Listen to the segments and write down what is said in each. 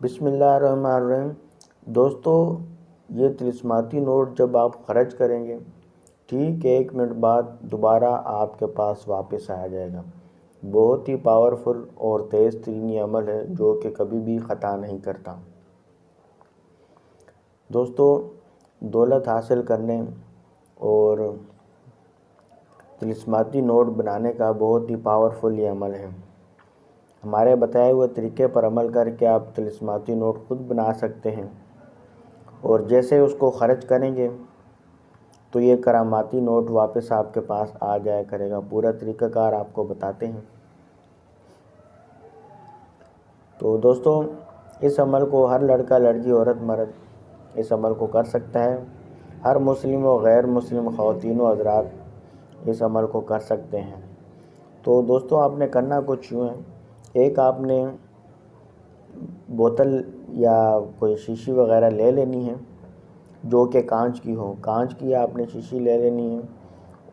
बिस्मिल्लाहिर्रहमानिर्रहीम। दोस्तों, ये तिलिस्माती नोट जब आप ख़र्च करेंगे, ठीक 1 मिनट बाद दोबारा आपके पास वापस आ जाएगा। बहुत ही पावरफुल और तेज़ तरीनी अमल है जो कि कभी भी ख़ता नहीं करता। दोस्तों, दौलत हासिल करने और तिलिस्माती नोट बनाने का बहुत ही पावरफुल ये अमल है। हमारे बताए हुए तरीके पर अमल करके आप तिलिस्माती नोट खुद बना सकते हैं और जैसे उसको ख़र्च करेंगे तो ये करामाती नोट वापस आपके पास आ जाया करेगा। पूरा तरीक़ाकार आपको बताते हैं। तो दोस्तों, इस अमल को हर लड़का, लड़की, औरत, मर्द इस अमल को कर सकता है। हर मुस्लिम और गैर मुस्लिम ख़वातीन व हज़रात इस अमल को कर सकते हैं। तो दोस्तों, आपने करना कुछ यूँ है, एक आपने बोतल या कोई शीशी वग़ैरह ले लेनी है जो कि कांच की हो। कांच की आपने शीशी ले लेनी है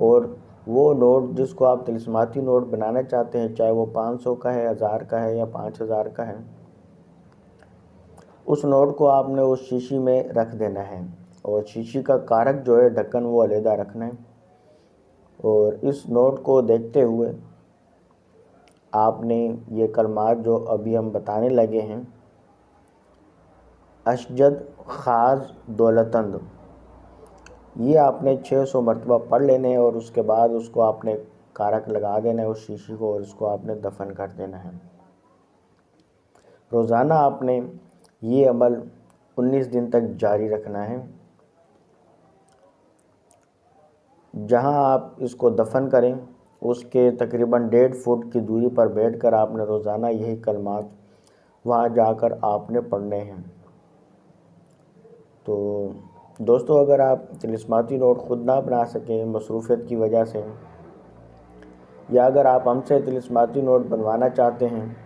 और वो नोट जिसको आप तिलिस्माती नोट बनाना चाहते हैं, चाहे वो 500 का है, 1000 का है या 5000 का है, उस नोट को आपने उस शीशी में रख देना है और शीशी का कारक जो है, ढक्कन, वो अलहदा रखना है। और इस नोट को देखते हुए आपने ये कलमात जो अभी हम बताने लगे हैं, अशजद खाज दौलतंद, ये आपने 600 मरतबा पढ़ लेने हैं और उसके बाद उसको आपने कारक लगा देना है उस शीशी को और उसको आपने दफन कर देना है। रोज़ाना आपने ये अमल 19 दिन तक जारी रखना है। जहां आप इसको दफन करें उसके तकरीबन 1.5 फुट की दूरी पर बैठकर आपने रोज़ाना यही कलमात वहां जाकर आपने पढ़ने हैं। तो दोस्तों, अगर आप तिलिस्माती नोट ख़ुद ना बना सकें मसरूफ़ियत की वजह से, या अगर आप हमसे तिलिस्माती नोट बनवाना चाहते हैं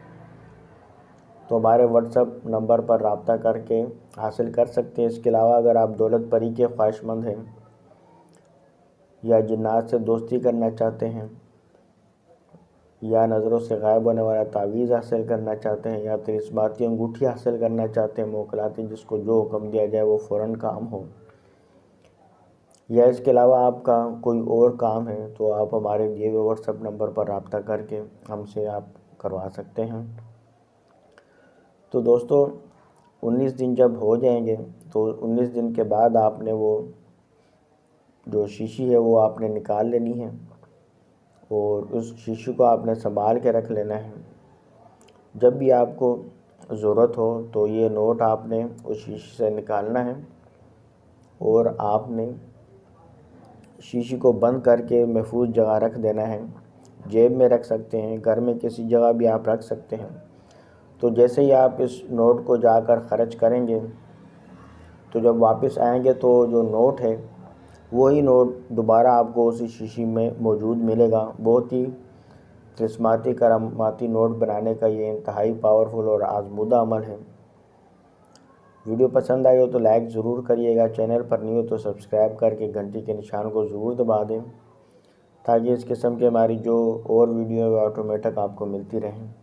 तो हमारे व्हाट्सएप नंबर पर रब्ता करके हासिल कर सकते हैं। इसके अलावा अगर आप दौलत परी के ख्वाहिशमंद हैं या जिन्नात से दोस्ती करना चाहते हैं या नज़रों से गायब होने वाला तावीज़ हासिल करना चाहते हैं या तिलिस्माती अंगूठी हासिल करना चाहते हैं, मोकलाती, जिसको जो हुक्म दिया जाए वो फ़ौरन काम हो, या इसके अलावा आपका कोई और काम है, तो आप हमारे दिए हुए व्हाट्सएप नंबर पर रब्ता करके हमसे आप करवा सकते हैं। तो दोस्तों, 19 दिन जब हो जाएंगे तो 19 दिन के बाद आपने वो जो शीशी है वो आपने निकाल लेनी है और उस शीशी को आपने संभाल के रख लेना है। जब भी आपको ज़रूरत हो तो ये नोट आपने उस शीशी से निकालना है और आपने शीशी को बंद करके महफूज जगह रख देना है। जेब में रख सकते हैं, घर में किसी जगह भी आप रख सकते हैं। तो जैसे ही आप इस नोट को जाकर ख़र्च करेंगे तो जब वापस आएंगे तो जो नोट है वही नोट दोबारा आपको उसी शीशी में मौजूद मिलेगा। बहुत ही तिलिस्माती करामाती नोट बनाने का ये इंतहाई पावरफुल और आजमूदा अमल है। वीडियो पसंद आई हो तो लाइक ज़रूर करिएगा। चैनल पर नहीं हो तो सब्सक्राइब करके घंटी के निशान को ज़रूर दबा दें ताकि इस किस्म की हमारी जो और वीडियो ऑटोमेटिक आपको मिलती रहें।